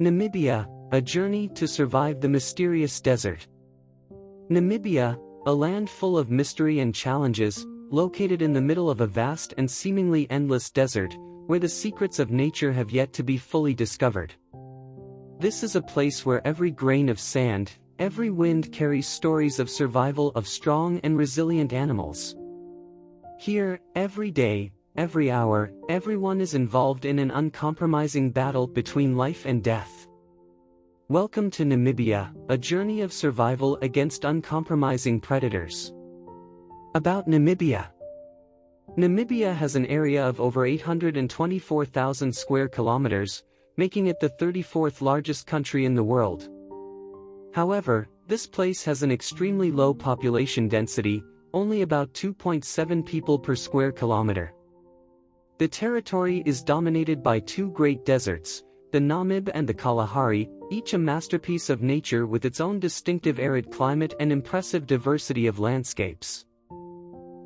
Namibia, a journey to survive the mysterious desert. Namibia, a land full of mystery and challenges, located in the middle of a vast and seemingly endless desert, where the secrets of nature have yet to be fully discovered. This is a place where every grain of sand, every wind carries stories of survival of strong and resilient animals. Here, every day, every hour, everyone is involved in an uncompromising battle between life and death. Welcome to Namibia, a journey of survival against uncompromising predators. About Namibia. Namibia has an area of over 824,000 square kilometers, making it the 34th largest country in the world. However, this place has an extremely low population density, only about 2.7 people per square kilometer. The territory is dominated by two great deserts, the Namib and the Kalahari, each a masterpiece of nature with its own distinctive arid climate and impressive diversity of landscapes.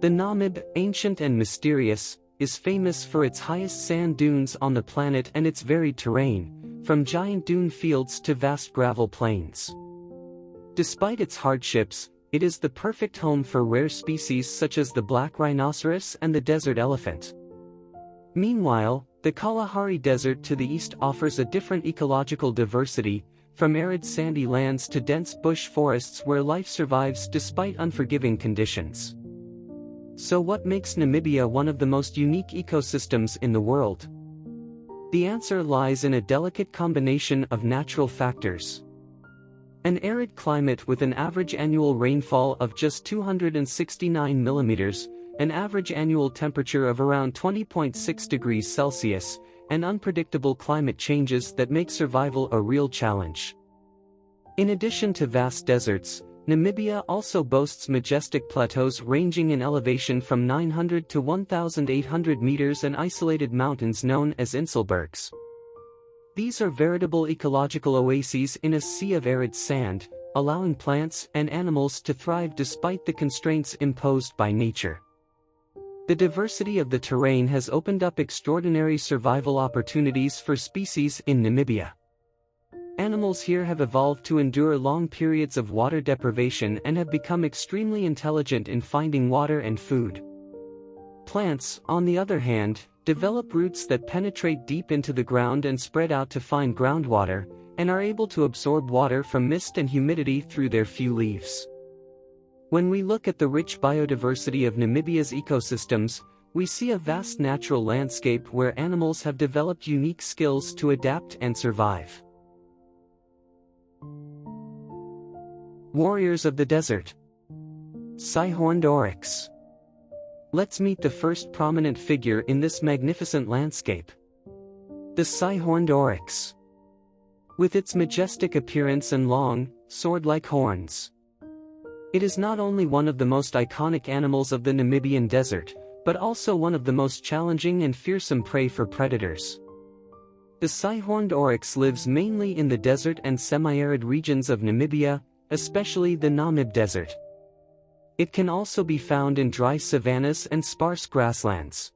The Namib, ancient and mysterious, is famous for its highest sand dunes on the planet and its varied terrain, from giant dune fields to vast gravel plains. Despite its hardships, it is the perfect home for rare species such as the black rhinoceros and the desert elephant. Meanwhile, the Kalahari Desert to the east offers a different ecological diversity, from arid sandy lands to dense bush forests where life survives despite unforgiving conditions. So what makes Namibia one of the most unique ecosystems in the world? The answer lies in a delicate combination of natural factors. An arid climate with an average annual rainfall of just 269 millimeters, an average annual temperature of around 20.6 degrees Celsius, and unpredictable climate changes that make survival a real challenge. In addition to vast deserts, Namibia also boasts majestic plateaus ranging in elevation from 900 to 1,800 meters and isolated mountains known as Inselbergs. These are veritable ecological oases in a sea of arid sand, allowing plants and animals to thrive despite the constraints imposed by nature. The diversity of the terrain has opened up extraordinary survival opportunities for species in Namibia. Animals here have evolved to endure long periods of water deprivation and have become extremely intelligent in finding water and food. Plants, on the other hand, develop roots that penetrate deep into the ground and spread out to find groundwater, and are able to absorb water from mist and humidity through their few leaves. When we look at the rich biodiversity of Namibia's ecosystems, we see a vast natural landscape where animals have developed unique skills to adapt and survive. Warriors of the desert. Horned oryx. Let's meet the first prominent figure in this magnificent landscape. The horned oryx. With its majestic appearance and long, sword-like horns. It is not only one of the most iconic animals of the Namibian desert, but also one of the most challenging and fearsome prey for predators. The horned oryx lives mainly in the desert and semi-arid regions of Namibia, especially the Namib Desert. It can also be found in dry savannas and sparse grasslands.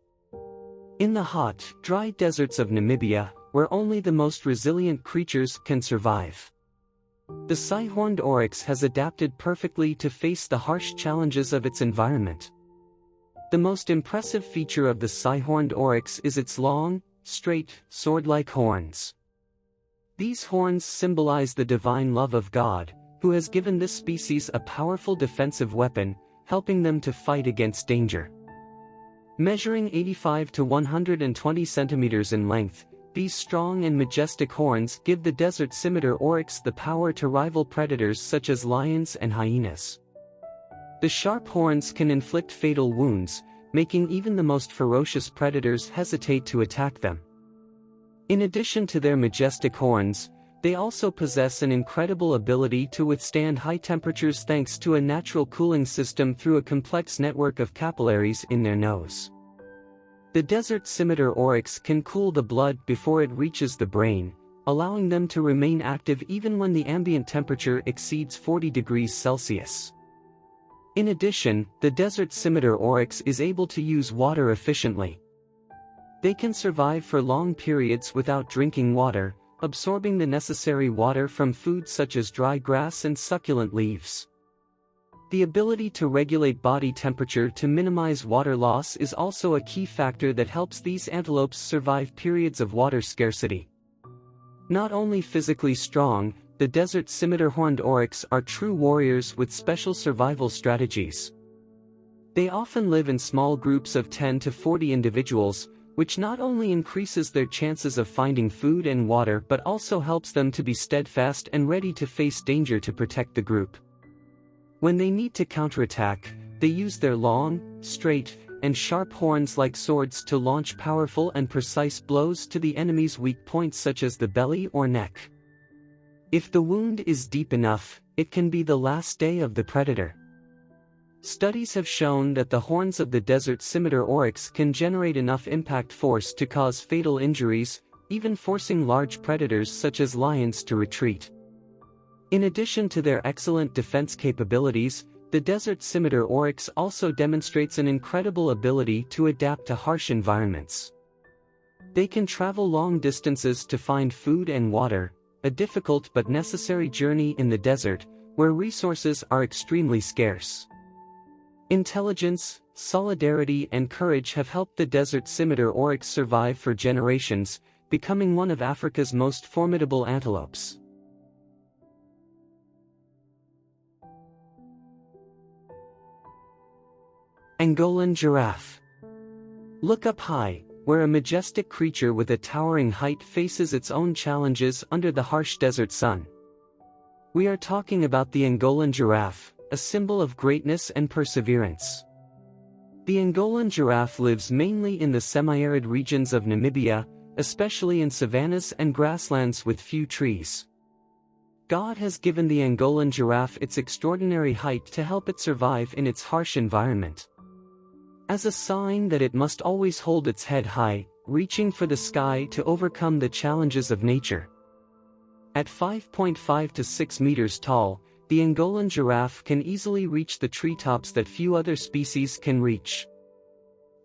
In the hot, dry deserts of Namibia, where only the most resilient creatures can survive. The horned oryx has adapted perfectly to face the harsh challenges of its environment. The most impressive feature of the horned oryx is its long, straight, sword-like horns. These horns symbolize the divine love of God, who has given this species a powerful defensive weapon, helping them to fight against danger. Measuring 85 to 120 centimeters in length, these strong and majestic horns give the desert scimitar oryx the power to rival predators such as lions and hyenas. The sharp horns can inflict fatal wounds, making even the most ferocious predators hesitate to attack them. In addition to their majestic horns, they also possess an incredible ability to withstand high temperatures thanks to a natural cooling system through a complex network of capillaries in their nose. The desert scimitar oryx can cool the blood before it reaches the brain, allowing them to remain active even when the ambient temperature exceeds 40 degrees Celsius. In addition, the desert scimitar oryx is able to use water efficiently. They can survive for long periods without drinking water, absorbing the necessary water from food such as dry grass and succulent leaves. The ability to regulate body temperature to minimize water loss is also a key factor that helps these antelopes survive periods of water scarcity. Not only physically strong, the desert scimitar horned oryx are true warriors with special survival strategies. They often live in small groups of 10 to 40 individuals, which not only increases their chances of finding food and water but also helps them to be steadfast and ready to face danger to protect the group. When they need to counterattack, they use their long, straight, and sharp horns like swords to launch powerful and precise blows to the enemy's weak points such as the belly or neck. If the wound is deep enough, it can be the last day of the predator. Studies have shown that the horns of the desert scimitar oryx can generate enough impact force to cause fatal injuries, even forcing large predators such as lions to retreat. In addition to their excellent defense capabilities, the desert scimitar oryx also demonstrates an incredible ability to adapt to harsh environments. They can travel long distances to find food and water, a difficult but necessary journey in the desert, where resources are extremely scarce. Intelligence, solidarity and courage have helped the desert scimitar oryx survive for generations, becoming one of Africa's most formidable antelopes. Angolan giraffe. Look up high, where a majestic creature with a towering height faces its own challenges under the harsh desert sun. We are talking about the Angolan giraffe, a symbol of greatness and perseverance. The Angolan giraffe lives mainly in the semi-arid regions of Namibia, especially in savannas and grasslands with few trees. God has given the Angolan giraffe its extraordinary height to help it survive in its harsh environment. As a sign that it must always hold its head high, reaching for the sky to overcome the challenges of nature. At 5.5 to 6 meters tall, the Angolan giraffe can easily reach the treetops that few other species can reach.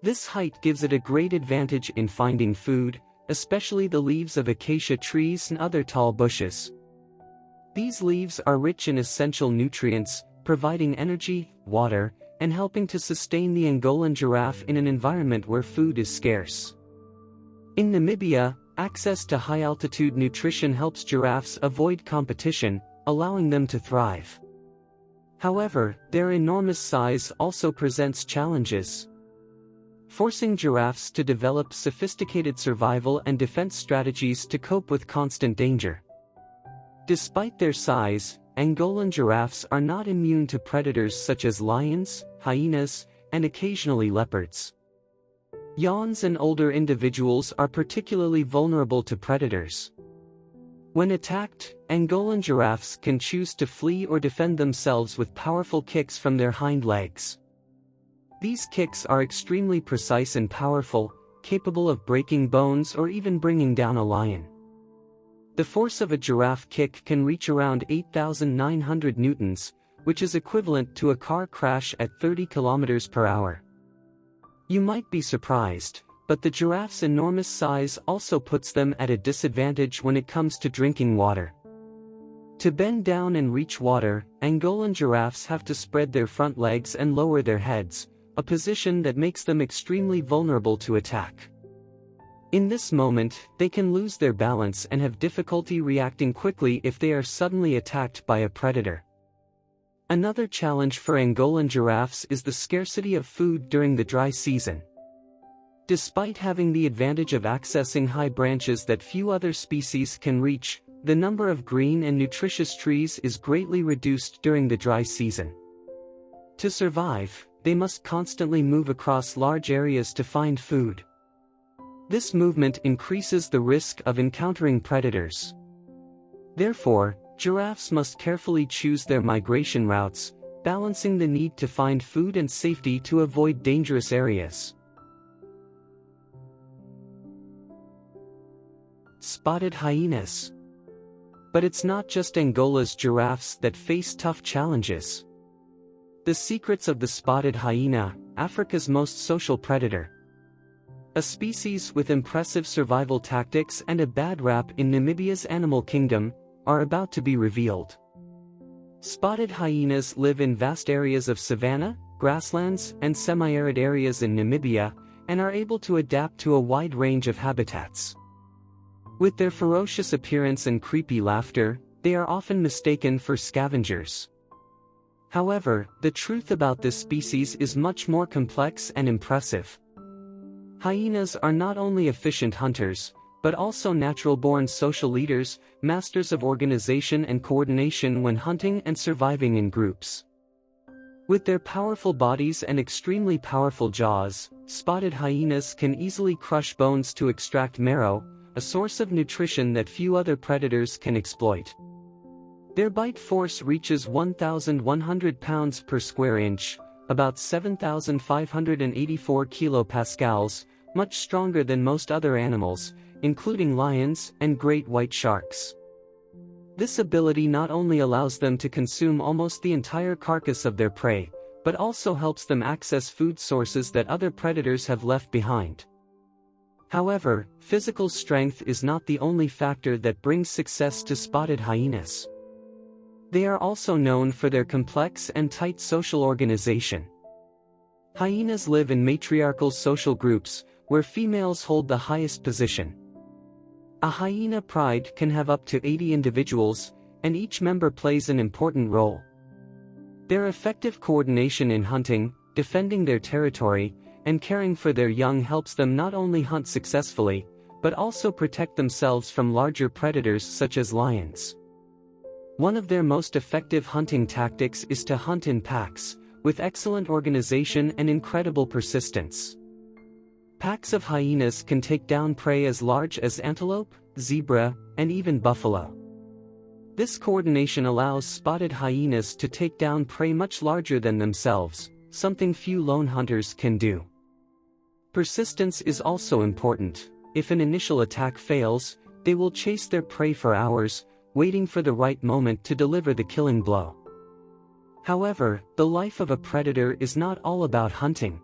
This height gives it a great advantage in finding food, especially the leaves of acacia trees and other tall bushes. These leaves are rich in essential nutrients, providing energy, water, and helping to sustain the Angolan giraffe in an environment where food is scarce. In Namibia, access to high-altitude nutrition helps giraffes avoid competition, allowing them to thrive. However, their enormous size also presents challenges, forcing giraffes to develop sophisticated survival and defense strategies to cope with constant danger. Despite their size, Angolan giraffes are not immune to predators such as lions, hyenas, and occasionally leopards. Yawns and older individuals are particularly vulnerable to predators. When attacked, Angolan giraffes can choose to flee or defend themselves with powerful kicks from their hind legs. These kicks are extremely precise and powerful, capable of breaking bones or even bringing down a lion. The force of a giraffe kick can reach around 8,900 newtons, which is equivalent to a car crash at 30 kilometers per hour. You might be surprised, but the giraffe's enormous size also puts them at a disadvantage when it comes to drinking water. To bend down and reach water, Angolan giraffes have to spread their front legs and lower their heads, a position that makes them extremely vulnerable to attack. In this moment, they can lose their balance and have difficulty reacting quickly if they are suddenly attacked by a predator. Another challenge for Angolan giraffes is the scarcity of food during the dry season. Despite having the advantage of accessing high branches that few other species can reach, the number of green and nutritious trees is greatly reduced during the dry season. To survive, they must constantly move across large areas to find food. This movement increases the risk of encountering predators. Therefore, giraffes must carefully choose their migration routes, balancing the need to find food and safety to avoid dangerous areas. Spotted hyenas. But it's not just Angola's giraffes that face tough challenges. The secrets of the spotted hyena, Africa's most social predator. a species with impressive survival tactics and a bad rap in Namibia's animal kingdom, are about to be revealed. Spotted hyenas live in vast areas of savanna, grasslands, and semi-arid areas in Namibia, and are able to adapt to a wide range of habitats. With their ferocious appearance and creepy laughter, they are often mistaken for scavengers. However, the truth about this species is much more complex and impressive. Hyenas are not only efficient hunters, but also natural-born social leaders, masters of organization and coordination when hunting and surviving in groups. With their powerful bodies and extremely powerful jaws, spotted hyenas can easily crush bones to extract marrow, a source of nutrition that few other predators can exploit. Their bite force reaches 1,100 pounds per square inch, about 7,584 kilopascals, much stronger than most other animals, including lions and great white sharks. This ability not only allows them to consume almost the entire carcass of their prey, but also helps them access food sources that other predators have left behind. However, physical strength is not the only factor that brings success to spotted hyenas. They are also known for their complex and tight social organization. Hyenas live in matriarchal social groups, where females hold the highest position. A hyena pride can have up to 80 individuals, and each member plays an important role. Their effective coordination in hunting, defending their territory, and caring for their young helps them not only hunt successfully, but also protect themselves from larger predators such as lions. One of their most effective hunting tactics is to hunt in packs, with excellent organization and incredible persistence. Packs of hyenas can take down prey as large as antelope, zebra, and even buffalo. This coordination allows spotted hyenas to take down prey much larger than themselves, something few lone hunters can do. Persistence is also important. If an initial attack fails, they will chase their prey for hours, waiting for the right moment to deliver the killing blow. However, the life of a predator is not all about hunting.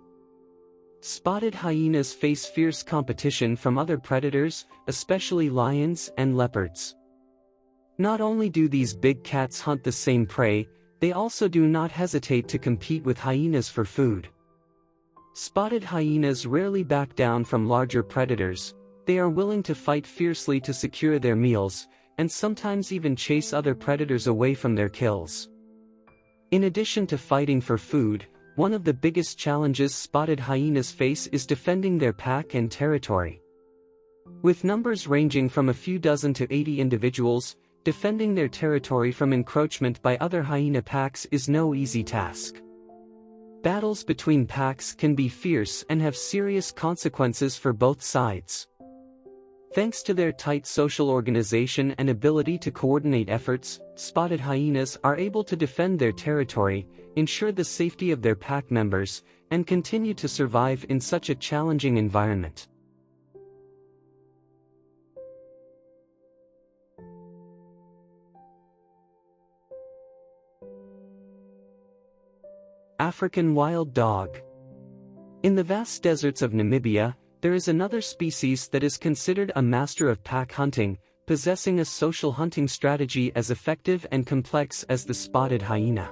Spotted hyenas face fierce competition from other predators, especially lions and leopards. Not only do these big cats hunt the same prey, they also do not hesitate to compete with hyenas for food. Spotted hyenas rarely back down from larger predators. They are willing to fight fiercely to secure their meals, and sometimes even chase other predators away from their kills. In addition to fighting for food, one of the biggest challenges spotted hyenas face is defending their pack and territory. With numbers ranging from a few dozen to 80 individuals, defending their territory from encroachment by other hyena packs is no easy task. Battles between packs can be fierce and have serious consequences for both sides. Thanks to their tight social organization and ability to coordinate efforts, spotted hyenas are able to defend their territory, ensure the safety of their pack members, and continue to survive in such a challenging environment. African wild dog. In the vast deserts of Namibia, there is another species that is considered a master of pack hunting, possessing a social hunting strategy as effective and complex as the spotted hyena.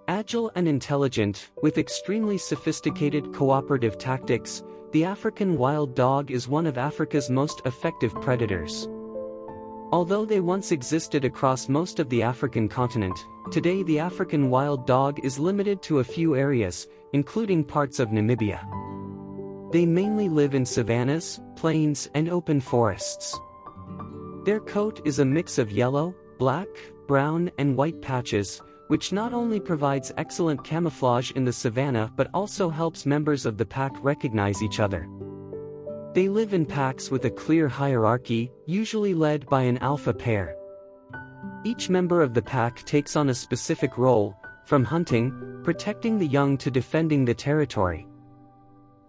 Agile and intelligent, with extremely sophisticated cooperative tactics, the African wild dog is one of Africa's most effective predators. Although they once existed across most of the African continent, today the African wild dog is limited to a few areas, including parts of Namibia. They mainly live in savannas, plains, and open forests. Their coat is a mix of yellow, black, brown, and white patches, which not only provides excellent camouflage in the savanna but also helps members of the pack recognize each other. They live in packs with a clear hierarchy, usually led by an alpha pair. Each member of the pack takes on a specific role, from hunting, protecting the young to defending the territory.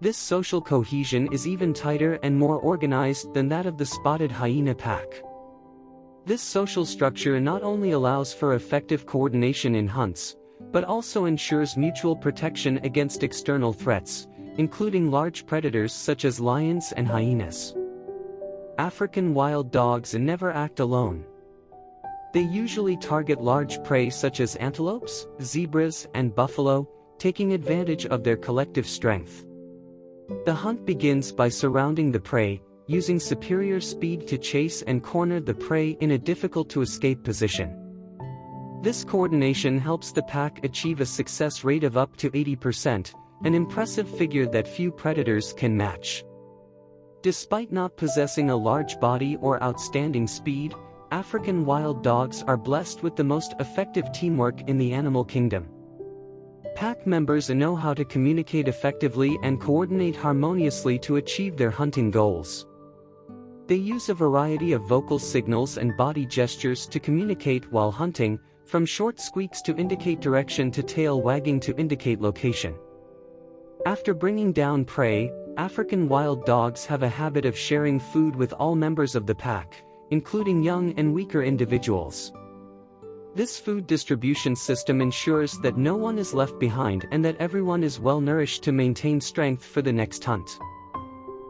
This social cohesion is even tighter and more organized than that of the spotted hyena pack. This social structure not only allows for effective coordination in hunts, but also ensures mutual protection against external threats, including large predators such as lions and hyenas. African wild dogs never act alone. They usually target large prey such as antelopes, zebras, and buffalo, taking advantage of their collective strength. The hunt begins by surrounding the prey, using superior speed to chase and corner the prey in a difficult-to-escape position. This coordination helps the pack achieve a success rate of up to 80%, an impressive figure that few predators can match. Despite not possessing a large body or outstanding speed, African wild dogs are blessed with the most effective teamwork in the animal kingdom. Pack members know how to communicate effectively and coordinate harmoniously to achieve their hunting goals. They use a variety of vocal signals and body gestures to communicate while hunting, from short squeaks to indicate direction to tail wagging to indicate location. After bringing down prey, African wild dogs have a habit of sharing food with all members of the pack, including young and weaker individuals. This food distribution system ensures that no one is left behind and that everyone is well nourished to maintain strength for the next hunt.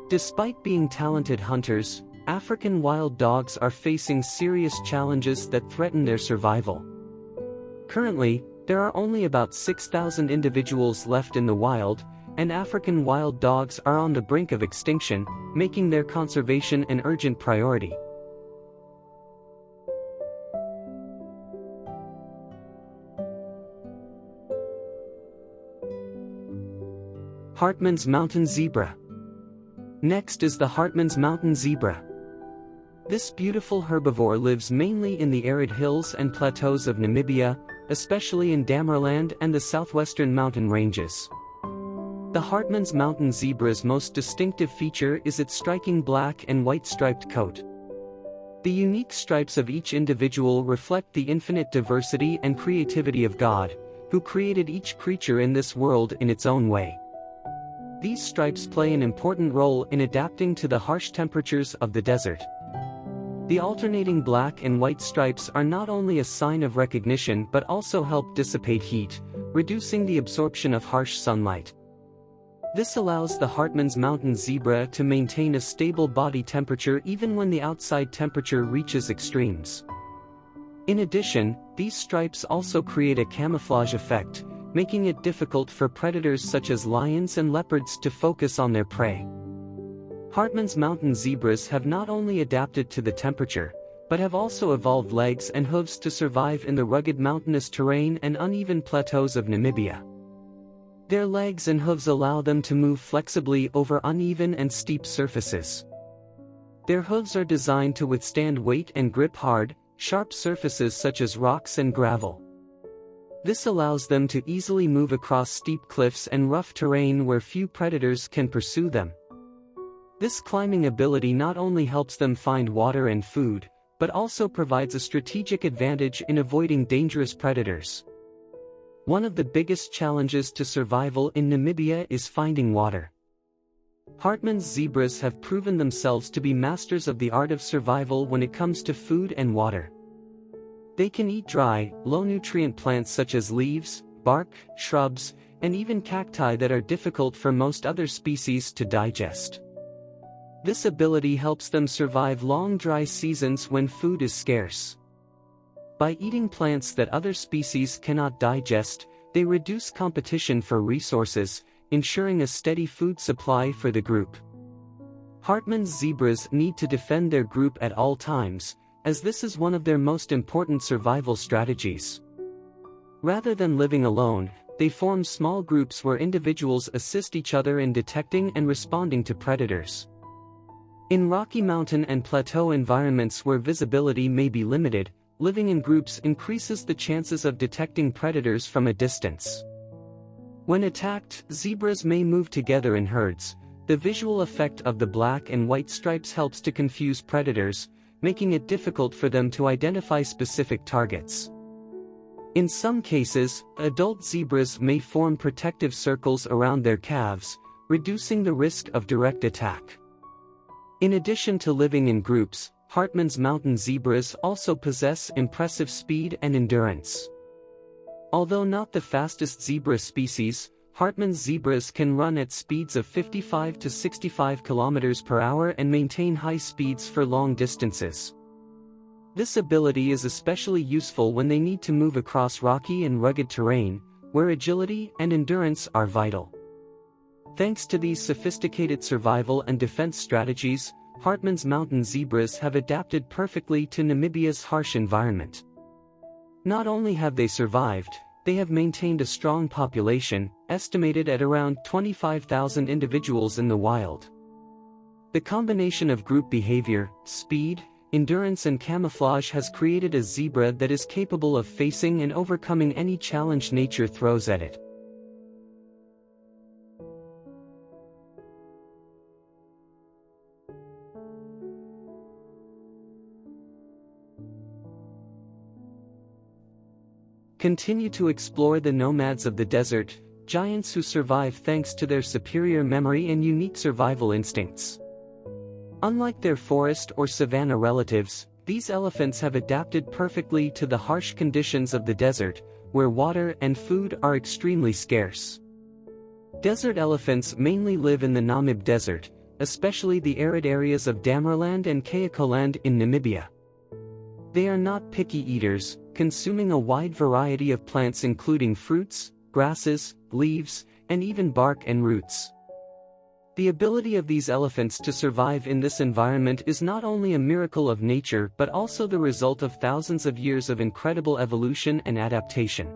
Despite being talented hunters, African wild dogs are facing serious challenges that threaten their survival. Currently, there are only about 6,000 individuals left in the wild, and African wild dogs are on the brink of extinction, making their conservation an urgent priority. Hartman's mountain zebra. Next is the Hartman's mountain zebra. This beautiful herbivore lives mainly in the arid hills and plateaus of Namibia, especially in Damaraland and the southwestern mountain ranges. The Hartman's mountain zebra's most distinctive feature is its striking black and white striped coat. The unique stripes of each individual reflect the infinite diversity and creativity of God, who created each creature in this world in its own way. These stripes play an important role in adapting to the harsh temperatures of the desert. The alternating black and white stripes are not only a sign of recognition but also help dissipate heat, reducing the absorption of harsh sunlight. This allows the Hartman's mountain zebra to maintain a stable body temperature even when the outside temperature reaches extremes. In addition, these stripes also create a camouflage effect, making it difficult for predators such as lions and leopards to focus on their prey. Hartman's mountain zebras have not only adapted to the temperature, but have also evolved legs and hooves to survive in the rugged mountainous terrain and uneven plateaus of Namibia. Their legs and hooves allow them to move flexibly over uneven and steep surfaces. Their hooves are designed to withstand weight and grip hard, sharp surfaces such as rocks and gravel. This allows them to easily move across steep cliffs and rough terrain where few predators can pursue them. This climbing ability not only helps them find water and food, but also provides a strategic advantage in avoiding dangerous predators. One of the biggest challenges to survival in Namibia is finding water. Hartman's zebras have proven themselves to be masters of the art of survival when it comes to food and water. They can eat dry, low-nutrient plants such as leaves, bark, shrubs, and even cacti that are difficult for most other species to digest. This ability helps them survive long dry seasons when food is scarce. By eating plants that other species cannot digest, they reduce competition for resources, ensuring a steady food supply for the group. Hartman's zebras need to defend their group at all times, as this is one of their most important survival strategies. Rather than living alone, they form small groups where individuals assist each other in detecting and responding to predators. In rocky mountain and plateau environments where visibility may be limited, living in groups increases the chances of detecting predators from a distance. When attacked, zebras may move together in herds. The visual effect of the black and white stripes helps to confuse predators, making it difficult for them to identify specific targets. In some cases, adult zebras may form protective circles around their calves, reducing the risk of direct attack. In addition to living in groups, Hartman's mountain zebras also possess impressive speed and endurance. Although not the fastest zebra species, Hartman's zebras can run at speeds of 55 to 65 km per hour and maintain high speeds for long distances. This ability is especially useful when they need to move across rocky and rugged terrain, where agility and endurance are vital. Thanks to these sophisticated survival and defense strategies, Hartman's mountain zebras have adapted perfectly to Namibia's harsh environment. Not only have they survived, they have maintained a strong population, estimated at around 25,000 individuals in the wild. The combination of group behavior, speed, endurance and camouflage has created a zebra that is capable of facing and overcoming any challenge nature throws at it. Continue to explore the nomads of the desert, giants who survive thanks to their superior memory and unique survival instincts. Unlike their forest or savanna relatives, these elephants have adapted perfectly to the harsh conditions of the desert, where water and food are extremely scarce. Desert elephants mainly live in the Namib Desert, especially the arid areas of Damaraland and Kayakoland in Namibia. They are not picky eaters, consuming a wide variety of plants including fruits, grasses, leaves, and even bark and roots. The ability of these elephants to survive in this environment is not only a miracle of nature but also the result of thousands of years of incredible evolution and adaptation.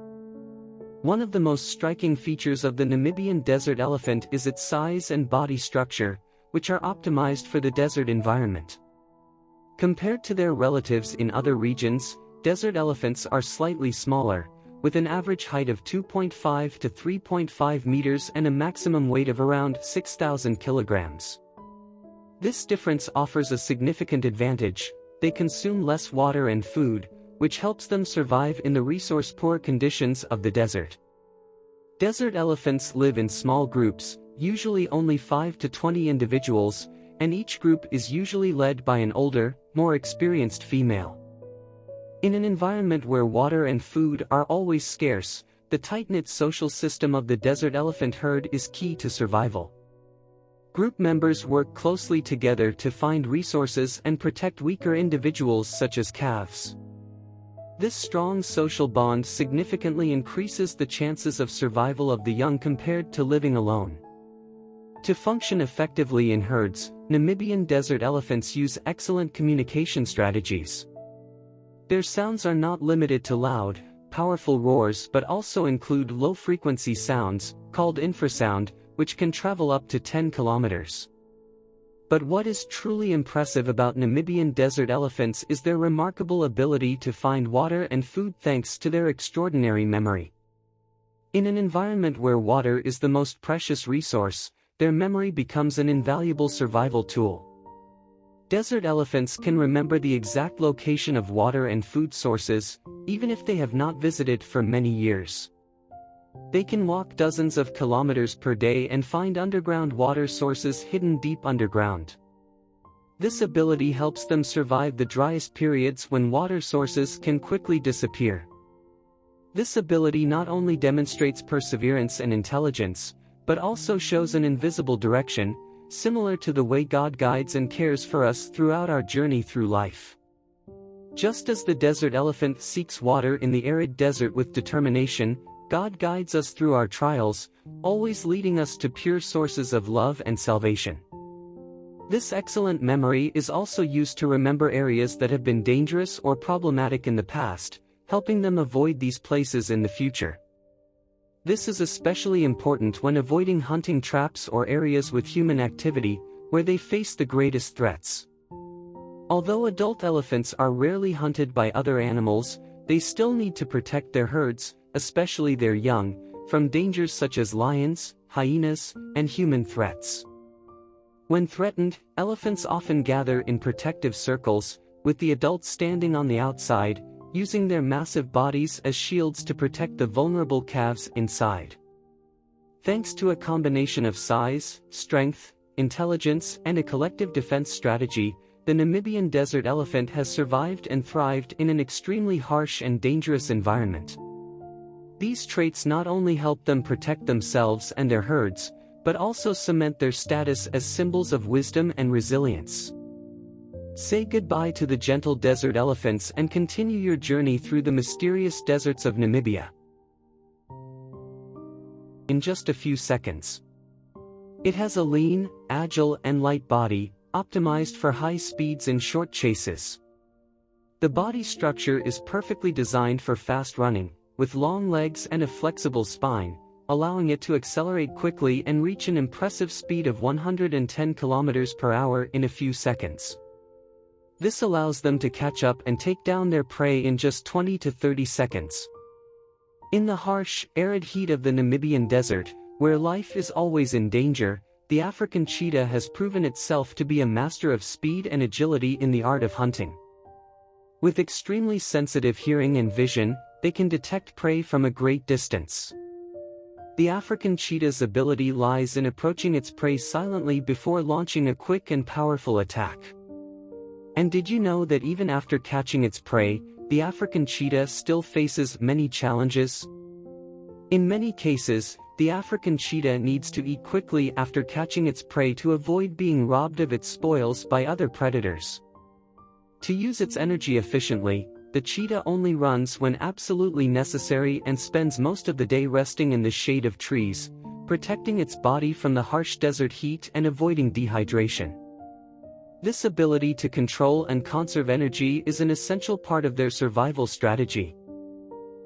One of the most striking features of the Namibian desert elephant is its size and body structure, which are optimized for the desert environment. Compared to their relatives in other regions, desert elephants are slightly smaller, with an average height of 2.5 to 3.5 meters and a maximum weight of around 6,000 kilograms. This difference offers a significant advantage: they consume less water and food, which helps them survive in the resource-poor conditions of the desert. Desert elephants live in small groups, usually only 5 to 20 individuals, and each group is usually led by an older, more experienced female. In an environment where water and food are always scarce, the tight-knit social system of the desert elephant herd is key to survival. Group members work closely together to find resources and protect weaker individuals such as calves. This strong social bond significantly increases the chances of survival of the young compared to living alone. To function effectively in herds, Namibian desert elephants use excellent communication strategies. Their sounds are not limited to loud, powerful roars but also include low-frequency sounds, called infrasound, which can travel up to 10 kilometers. But what is truly impressive about Namibian desert elephants is their remarkable ability to find water and food thanks to their extraordinary memory. In an environment where water is the most precious resource, their memory becomes an invaluable survival tool. Desert elephants can remember the exact location of water and food sources, even if they have not visited for many years. They can walk dozens of kilometers per day and find underground water sources hidden deep underground. This ability helps them survive the driest periods when water sources can quickly disappear. This ability not only demonstrates perseverance and intelligence, but also shows an invisible direction, similar to the way God guides and cares for us throughout our journey through life. Just as the desert elephant seeks water in the arid desert with determination, God guides us through our trials, always leading us to pure sources of love and salvation. This excellent memory is also used to remember areas that have been dangerous or problematic in the past, helping them avoid these places in the future. This is especially important when avoiding hunting traps or areas with human activity, where they face the greatest threats. Although adult elephants are rarely hunted by other animals, they still need to protect their herds, especially their young, from dangers such as lions, hyenas, and human threats. When threatened, elephants often gather in protective circles, with the adults standing on the outside, using their massive bodies as shields to protect the vulnerable calves inside. Thanks to a combination of size, strength, intelligence, and a collective defense strategy, the Namibian desert elephant has survived and thrived in an extremely harsh and dangerous environment. These traits not only help them protect themselves and their herds, but also cement their status as symbols of wisdom and resilience. Say goodbye to the gentle desert elephants and continue your journey through the mysterious deserts of Namibia in just a few seconds. It has a lean, agile and light body, optimized for high speeds and short chases. The body structure is perfectly designed for fast running, with long legs and a flexible spine, allowing it to accelerate quickly and reach an impressive speed of 110 km per hour in a few seconds. This allows them to catch up and take down their prey in just 20 to 30 seconds. In the harsh, arid heat of the Namibian desert, where life is always in danger, the African cheetah has proven itself to be a master of speed and agility in the art of hunting. With extremely sensitive hearing and vision, they can detect prey from a great distance. The African cheetah's ability lies in approaching its prey silently before launching a quick and powerful attack. And did you know that even after catching its prey, the African cheetah still faces many challenges? In many cases, the African cheetah needs to eat quickly after catching its prey to avoid being robbed of its spoils by other predators. To use its energy efficiently, the cheetah only runs when absolutely necessary and spends most of the day resting in the shade of trees, protecting its body from the harsh desert heat and avoiding dehydration. This ability to control and conserve energy is an essential part of their survival strategy,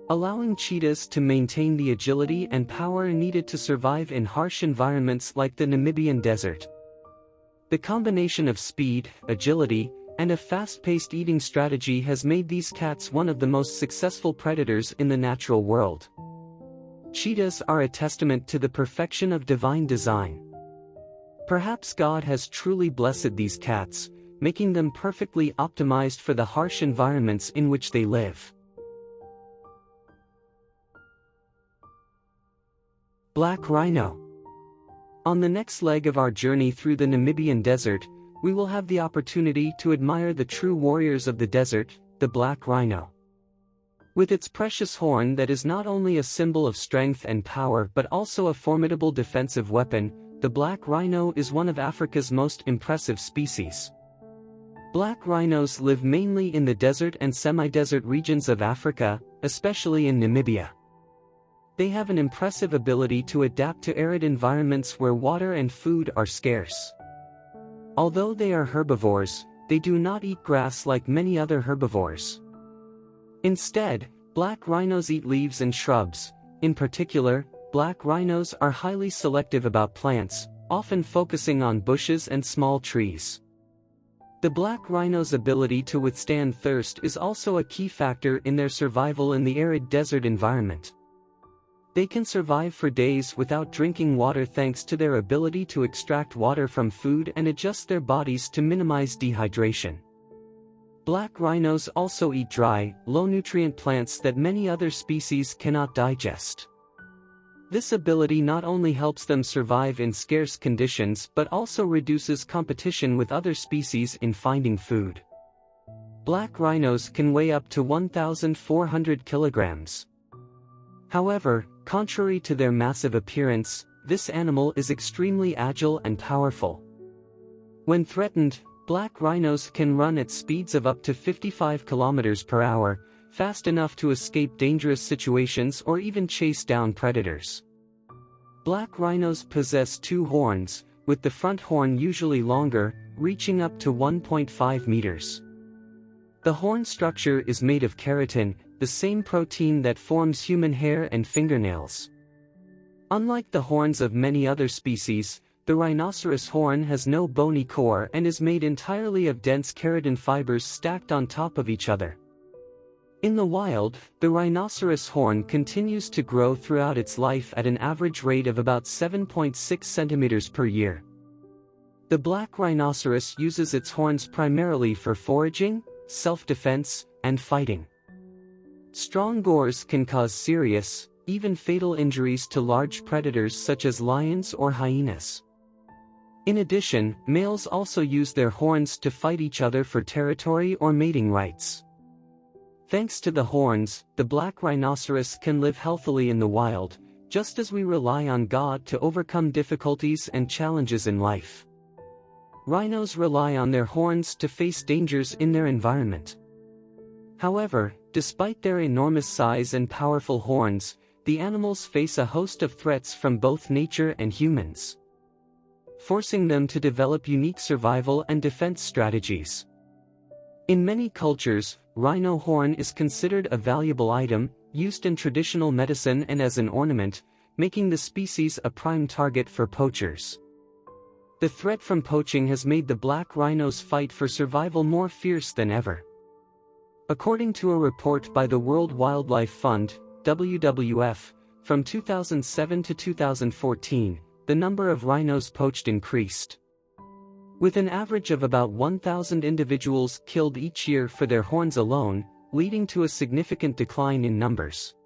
allowing cheetahs to maintain the agility and power needed to survive in harsh environments like the Namibian desert. The combination of speed, agility, and a fast-paced eating strategy has made these cats one of the most successful predators in the natural world. Cheetahs are a testament to the perfection of divine design. Perhaps God has truly blessed these cats, making them perfectly optimized for the harsh environments in which they live. Black rhino. On the next leg of our journey through the Namibian desert, we will have the opportunity to admire the true warriors of the desert, the black rhino. With its precious horn that is not only a symbol of strength and power but also a formidable defensive weapon, the black rhino is one of Africa's most impressive species. Black rhinos live mainly in the desert and semi-desert regions of Africa, especially in Namibia. They have an impressive ability to adapt to arid environments where water and food are scarce. Although they are herbivores, they do not eat grass like many other herbivores. Instead, black rhinos eat leaves and shrubs. In particular, black rhinos are highly selective about plants, often focusing on bushes and small trees. The black rhino's ability to withstand thirst is also a key factor in their survival in the arid desert environment. They can survive for days without drinking water thanks to their ability to extract water from food and adjust their bodies to minimize dehydration. Black rhinos also eat dry, low-nutrient plants that many other species cannot digest. This ability not only helps them survive in scarce conditions but also reduces competition with other species in finding food. Black rhinos can weigh up to 1,400 kilograms. However, contrary to their massive appearance, this animal is extremely agile and powerful. When threatened, black rhinos can run at speeds of up to 55 kilometers per hour, fast enough to escape dangerous situations or even chase down predators. Black rhinos possess two horns, with the front horn usually longer, reaching up to 1.5 meters. The horn structure is made of keratin, the same protein that forms human hair and fingernails. Unlike the horns of many other species, the rhinoceros horn has no bony core and is made entirely of dense keratin fibers stacked on top of each other. In the wild, the rhinoceros horn continues to grow throughout its life at an average rate of about 7.6 centimeters per year. The black rhinoceros uses its horns primarily for foraging, self-defense, and fighting. Strong gores can cause serious, even fatal injuries to large predators such as lions or hyenas. In addition, males also use their horns to fight each other for territory or mating rights. Thanks to the horns, the black rhinoceros can live healthily in the wild, just as we rely on God to overcome difficulties and challenges in life. Rhinos rely on their horns to face dangers in their environment. However, despite their enormous size and powerful horns, the animals face a host of threats from both nature and humans, forcing them to develop unique survival and defense strategies. In many cultures, rhino horn is considered a valuable item, used in traditional medicine and as an ornament, making the species a prime target for poachers. The threat from poaching has made the black rhino's fight for survival more fierce than ever. According to a report by the World Wildlife Fund, WWF, from 2007 to 2014, the number of rhinos poached increased, with an average of about 1,000 individuals killed each year for their horns alone, leading to a significant decline in numbers.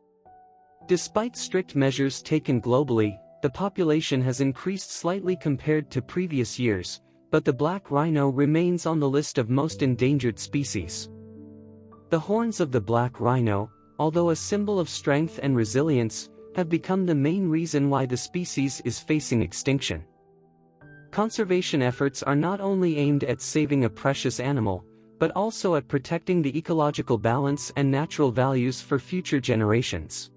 Despite strict measures taken globally, the population has increased slightly compared to previous years, but the black rhino remains on the list of most endangered species. The horns of the black rhino, although a symbol of strength and resilience, have become the main reason why the species is facing extinction. Conservation efforts are not only aimed at saving a precious animal, but also at protecting the ecological balance and natural values for future generations.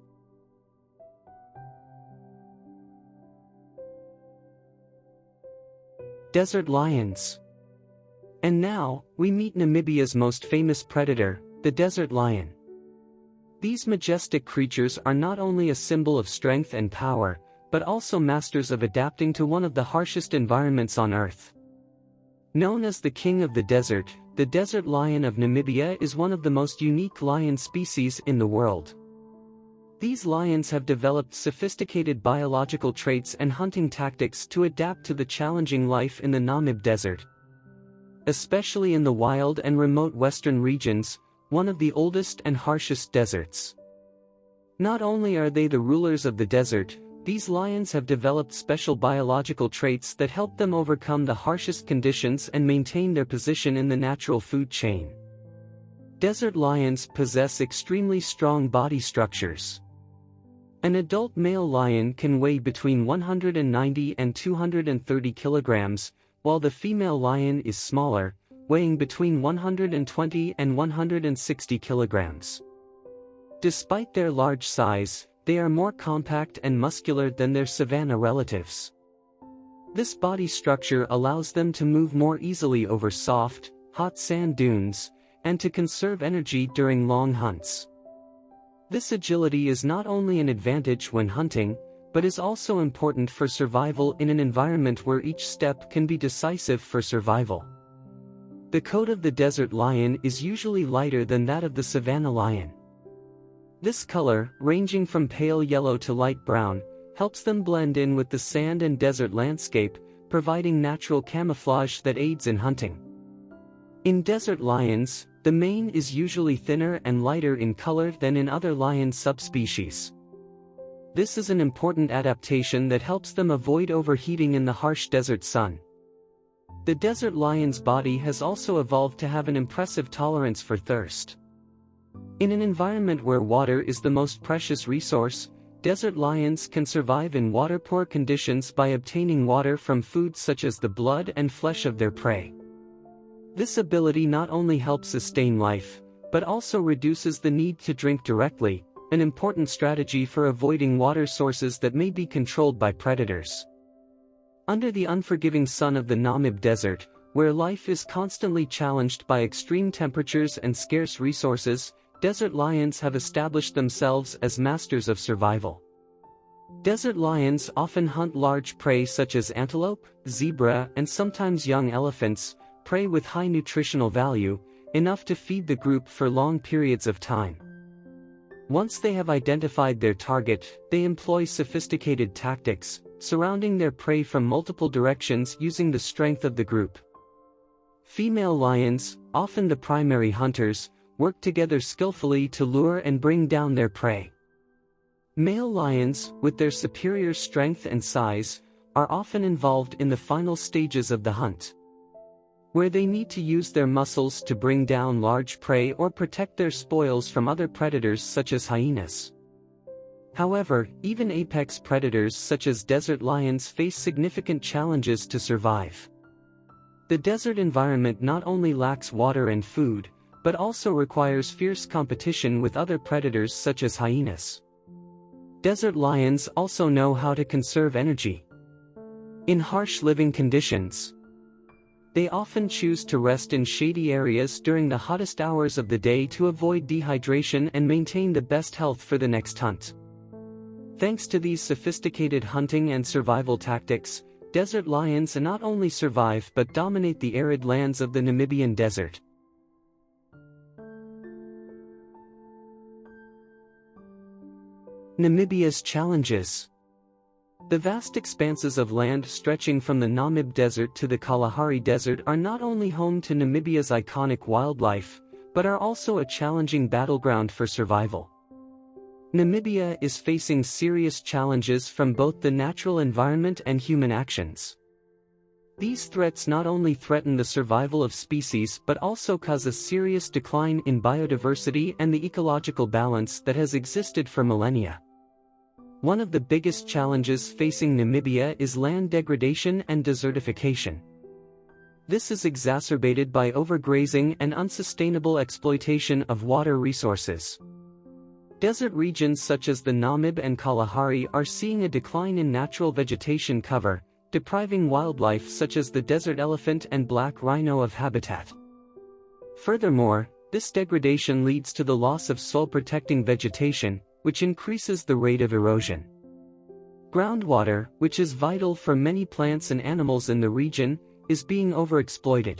Desert lions. And now, we meet Namibia's most famous predator, the desert lion. These majestic creatures are not only a symbol of strength and power, but also masters of adapting to one of the harshest environments on Earth. Known as the king of the desert lion of Namibia is one of the most unique lion species in the world. These lions have developed sophisticated biological traits and hunting tactics to adapt to the challenging life in the Namib Desert, especially in the wild and remote western regions, one of the oldest and harshest deserts. Not only are they the rulers of the desert, these lions have developed special biological traits that help them overcome the harshest conditions and maintain their position in the natural food chain. Desert lions possess extremely strong body structures. An adult male lion can weigh between 190 and 230 kilograms, while the female lion is smaller, weighing between 120 and 160 kilograms. Despite their large size, they are more compact and muscular than their savanna relatives. This body structure allows them to move more easily over soft, hot sand dunes, and to conserve energy during long hunts. This agility is not only an advantage when hunting, but is also important for survival in an environment where each step can be decisive for survival. The coat of the desert lion is usually lighter than that of the savanna lion. This color, ranging from pale yellow to light brown, helps them blend in with the sand and desert landscape, providing natural camouflage that aids in hunting. In desert lions, the mane is usually thinner and lighter in color than in other lion subspecies. This is an important adaptation that helps them avoid overheating in the harsh desert sun. The desert lion's body has also evolved to have an impressive tolerance for thirst. In an environment where water is the most precious resource, desert lions can survive in water-poor conditions by obtaining water from foods such as the blood and flesh of their prey. This ability not only helps sustain life, but also reduces the need to drink directly, an important strategy for avoiding water sources that may be controlled by predators. Under the unforgiving sun of the Namib Desert, where life is constantly challenged by extreme temperatures and scarce resources, desert lions have established themselves as masters of survival. Desert lions often hunt large prey such as antelope, zebra, and sometimes young elephants, prey with high nutritional value, enough to feed the group for long periods of time. Once they have identified their target, they employ sophisticated tactics, surrounding their prey from multiple directions using the strength of the group. Female lions, often the primary hunters, work together skillfully to lure and bring down their prey. Male lions, with their superior strength and size, are often involved in the final stages of the hunt. where they need to use their muscles to bring down large prey or protect their spoils from other predators such as hyenas. However, even apex predators such as desert lions face significant challenges to survive. The desert environment not only lacks water and food, but also requires fierce competition with other predators such as hyenas. Desert lions also know how to conserve energy. In harsh living conditions, they often choose to rest in shady areas during the hottest hours of the day to avoid dehydration and maintain the best health for the next hunt. Thanks to these sophisticated hunting and survival tactics, desert lions not only survive but dominate the arid lands of the Namibian desert. Namibia's challenges. The vast expanses of land stretching from the Namib Desert to the Kalahari Desert are not only home to Namibia's iconic wildlife, but are also a challenging battleground for survival. Namibia is facing serious challenges from both the natural environment and human actions. These threats not only threaten the survival of species but also cause a serious decline in biodiversity and the ecological balance that has existed for millennia. One of the biggest challenges facing Namibia is land degradation and desertification. This is exacerbated by overgrazing and unsustainable exploitation of water resources. Desert regions such as the Namib and Kalahari are seeing a decline in natural vegetation cover, depriving wildlife such as the desert elephant and black rhino of habitat. Furthermore, this degradation leads to the loss of soil-protecting vegetation, which increases the rate of erosion. Groundwater, which is vital for many plants and animals in the region, is being overexploited.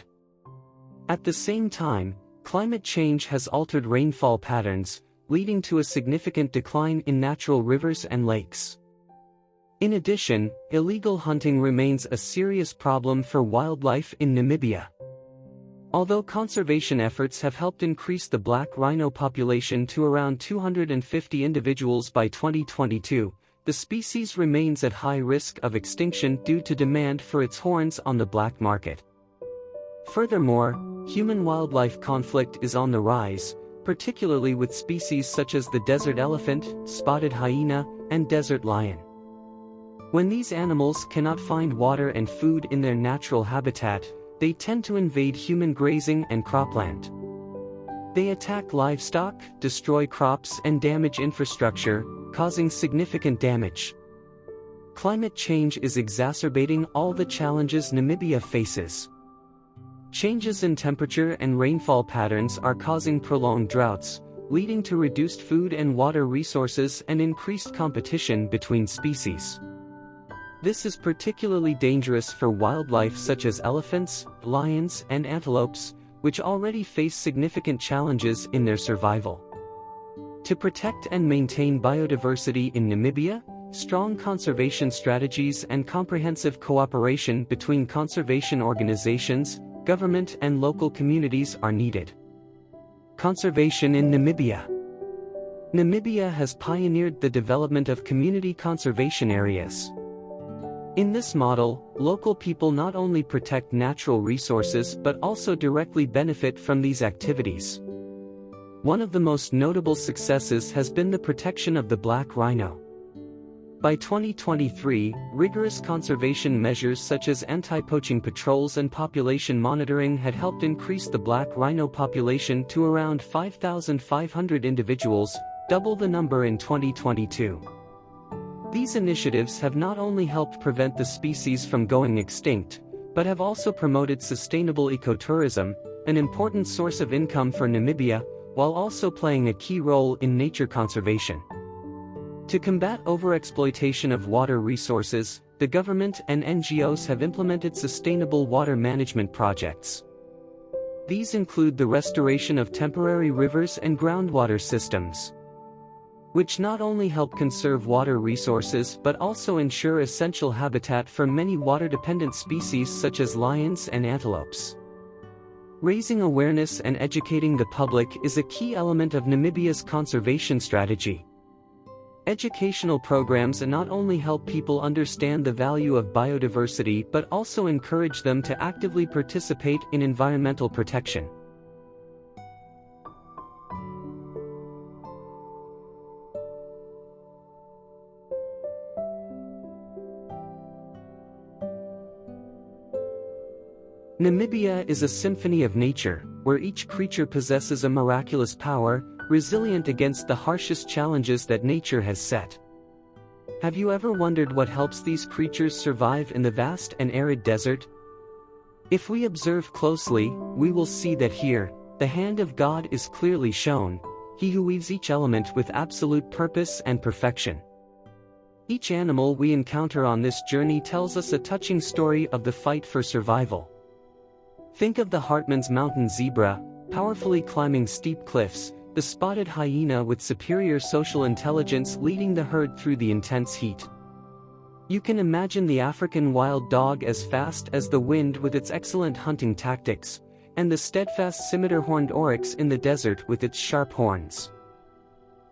At the same time, climate change has altered rainfall patterns, leading to a significant decline in natural rivers and lakes. In addition, illegal hunting remains a serious problem for wildlife in Namibia. Although conservation efforts have helped increase the black rhino population to around 250 individuals by 2022, the species remains at high risk of extinction due to demand for its horns on the black market. Furthermore, human-wildlife conflict is on the rise, particularly with species such as the desert elephant, spotted hyena, and desert lion. When these animals cannot find water and food in their natural habitat, they tend to invade human grazing and cropland. They attack livestock, destroy crops and damage infrastructure, causing significant damage. Climate change is exacerbating all the challenges Namibia faces. Changes in temperature and rainfall patterns are causing prolonged droughts, leading to reduced food and water resources and increased competition between species. This is particularly dangerous for wildlife such as elephants, lions, and antelopes, which already face significant challenges in their survival. To protect and maintain biodiversity in Namibia, strong conservation strategies and comprehensive cooperation between conservation organizations, government, and local communities are needed. Conservation in Namibia. Namibia has pioneered the development of community conservation areas. In this model, local people not only protect natural resources but also directly benefit from these activities. One of the most notable successes has been the protection of the black rhino. By 2023, rigorous conservation measures such as anti-poaching patrols and population monitoring had helped increase the black rhino population to around 5,500 individuals, double the number in 2022. These initiatives have not only helped prevent the species from going extinct, but have also promoted sustainable ecotourism, an important source of income for Namibia, while also playing a key role in nature conservation. To combat overexploitation of water resources, the government and NGOs have implemented sustainable water management projects. These include the restoration of temporary rivers and groundwater systems, which not only help conserve water resources but also ensure essential habitat for many water-dependent species such as lions and antelopes. Raising awareness and educating the public is a key element of Namibia's conservation strategy. Educational programs not only help people understand the value of biodiversity but also encourage them to actively participate in environmental protection. Namibia is a symphony of nature, where each creature possesses a miraculous power, resilient against the harshest challenges that nature has set. Have you ever wondered what helps these creatures survive in the vast and arid desert? If we observe closely, we will see that here, the hand of God is clearly shown, He who weaves each element with absolute purpose and perfection. Each animal we encounter on this journey tells us a touching story of the fight for survival. Think of the Hartman's mountain zebra, powerfully climbing steep cliffs, the spotted hyena with superior social intelligence leading the herd through the intense heat. You can imagine the African wild dog as fast as the wind with its excellent hunting tactics, and the steadfast scimitar-horned oryx in the desert with its sharp horns.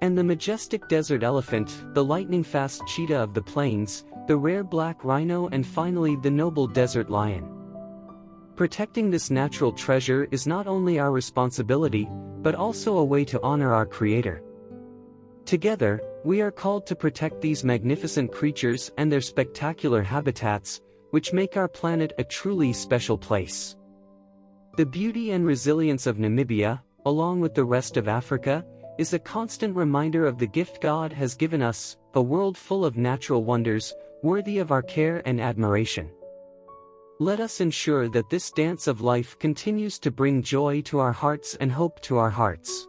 And the majestic desert elephant, the lightning-fast cheetah of the plains, the rare black rhino, and finally the noble desert lion. Protecting this natural treasure is not only our responsibility, but also a way to honor our Creator. Together, we are called to protect these magnificent creatures and their spectacular habitats, which make our planet a truly special place. The beauty and resilience of Namibia, along with the rest of Africa, is a constant reminder of the gift God has given us, a world full of natural wonders, worthy of our care and admiration. Let us ensure that this dance of life continues to bring joy to our hearts and hope to our hearts.